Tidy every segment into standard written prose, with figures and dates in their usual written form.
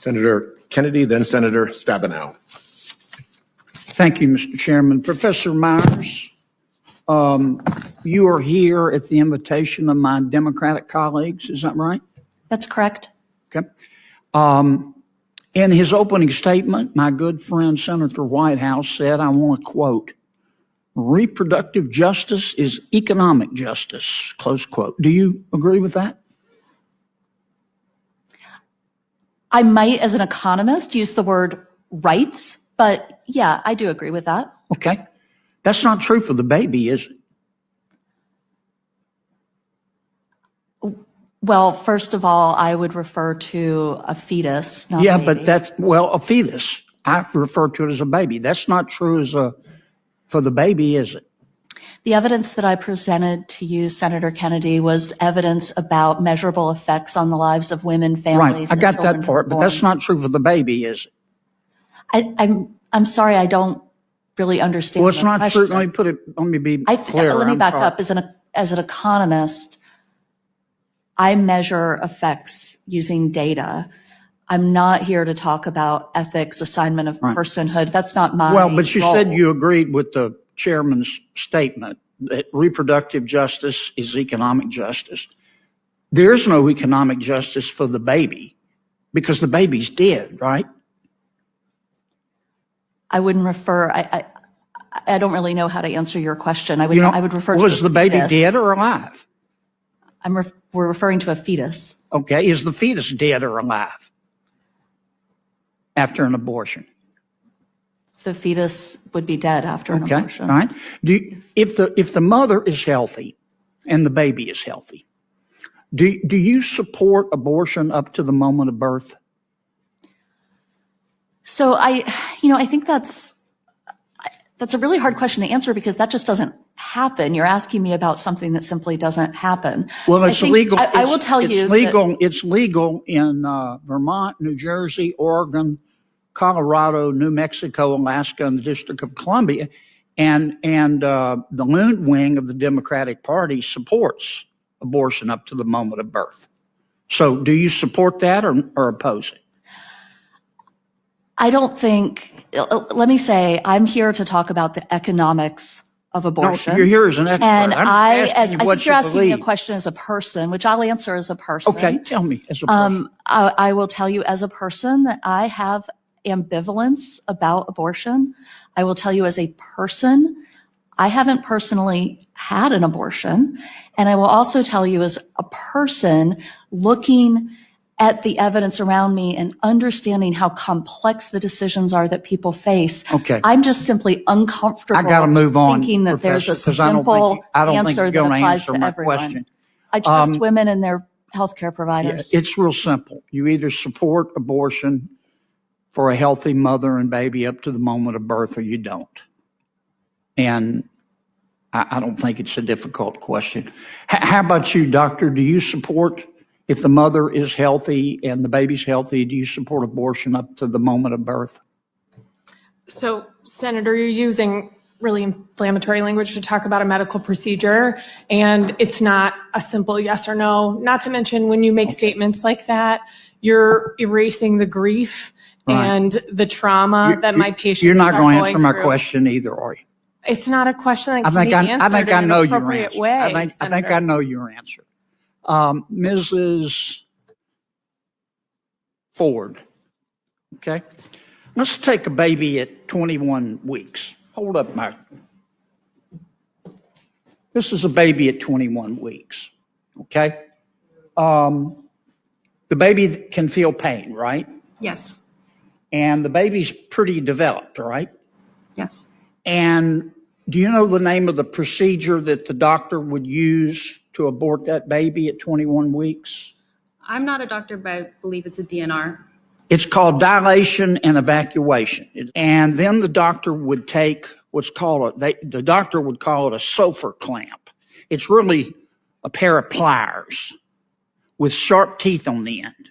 Senator Kennedy, then Senator Stabenow. Thank you, Mr. Chairman. Professor Myers, you are here at the invitation of my Democratic colleagues, is that right? That's correct. Okay. In his opening statement, my good friend Senator Whitehouse said, I want to quote, reproductive justice is economic justice, close quote. Do you agree with that? I might, as an economist, use the word rights, but yeah, I do agree with that. Okay. That's not true for the baby, is it? Well, first of all, I would refer to a fetus, not Yeah, a baby. but that's, well, a fetus. I refer to it as a baby. That's not true for the baby, is it? The evidence that I presented to you, Senator Kennedy, was evidence about measurable effects on the lives of women, families. Right. I got and that children part, who but were that's born. not true for the baby, is it? I'm sorry, I don't really understand. Well, it's the not question. true. Let me be clear. Let me I'm back sorry. up. As an economist, I measure effects using data. I'm not here to talk about ethics, assignment of Right. personhood. That's not my Well, but you role. said you agreed with the chairman's statement that reproductive justice is economic justice. There is no economic justice for the baby because the baby's dead, right? I wouldn't refer. I don't really know how to answer your question. I would. You know, I would refer to was a the baby fetus. dead or alive? We're referring to a fetus. Okay, is the fetus dead or alive after an abortion? The fetus would be dead after an Okay, abortion. all right. If the mother is healthy and the baby is healthy, do you support abortion up to the moment of birth? So I think that's a really hard question to answer because that just doesn't happen. You're asking me about something that simply doesn't happen. Well, it's legal. I will tell you. It's legal in Vermont, New Jersey, Oregon, Colorado, New Mexico, Alaska, and the District of Columbia. And the Loon wing of the Democratic Party supports abortion up to the moment of birth. So do you support that or oppose it? I don't think, let me say, I'm here to talk about the economics of abortion. No, you're here as an expert. And I think you're asking me a believe. question as a person, which I'll answer as a person. Okay, tell me as a person. I will tell you as a person that I have ambivalence about abortion. I will tell you as a person, I haven't personally had an abortion. And I will also tell you as a person looking at the evidence around me and understanding how complex the decisions are that people face. Okay. I'm just simply uncomfortable. I got to move on, thinking that there's a Professor, 'cause I don't simple think answer you're that going to applies answer to my everyone. question. I trust women and their healthcare providers. Yeah, it's real simple. You either support abortion for a healthy mother and baby up to the moment of birth or you don't. And I don't think it's a difficult question. How about you, doctor? Do you support, if the mother is healthy and the baby's healthy, do you support abortion up to the moment of birth? So, Senator, you're using really inflammatory language to talk about a medical procedure, and it's not a simple yes or no. Not to mention, when you make statements like that, you're erasing the grief and the trauma that my patients You're not are going to answer my through. question either, are you? It's not a question that I can think be answered I think I in know an your appropriate answer. way. I think I know your answer. Mrs. Ford, okay? Let's take a baby at 21 weeks. Hold up, Mike. This is a baby at 21 weeks, okay? The baby can feel pain, right? Yes. And the baby's pretty developed, right? Yes. And do you know the name of the procedure that the doctor would use to abort that baby at 21 weeks? I'm not a doctor, but I believe it's a DNR. It's called dilation and evacuation. And then the doctor would take what's called the doctor would call it a Sofer clamp. It's really a pair of pliers with sharp teeth on the end.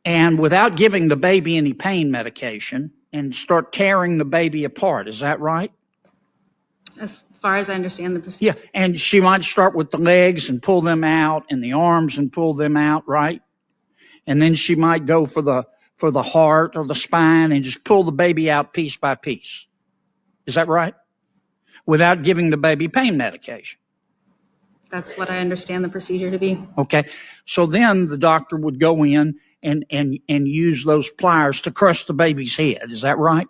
And without giving the baby any pain medication, and start tearing the baby apart. Is that right? As far as I understand the procedure. Yeah, and she might start with the legs and pull them out and the arms and pull them out, right? And then she might go for the heart or the spine and just pull the baby out piece by piece. Is that right? Without giving the baby pain medication. That's what I understand the procedure to be. Okay. So then the doctor would go in and use those pliers to crush the baby's head. Is that right?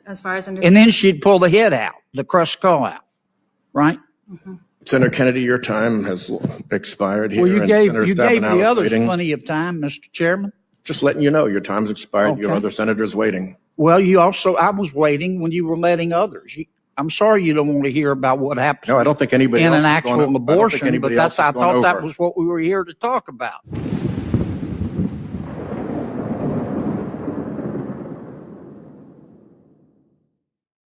As far as I And understand. then she'd pull the head out, the crushed skull out. Right? Senator Kennedy, your time has expired here. Well, you and gave Senator the Stabenow is others waiting. plenty of time, Mr. Chairman. Just letting you know, your time's expired. Your Okay. other senator's waiting. Well, I was waiting when you were letting others. I'm sorry you don't want to hear about what happens. No, I don't think anybody in else an is actual gonna- I don't think abortion, but anybody else I is going thought that over. was what we were here to talk about.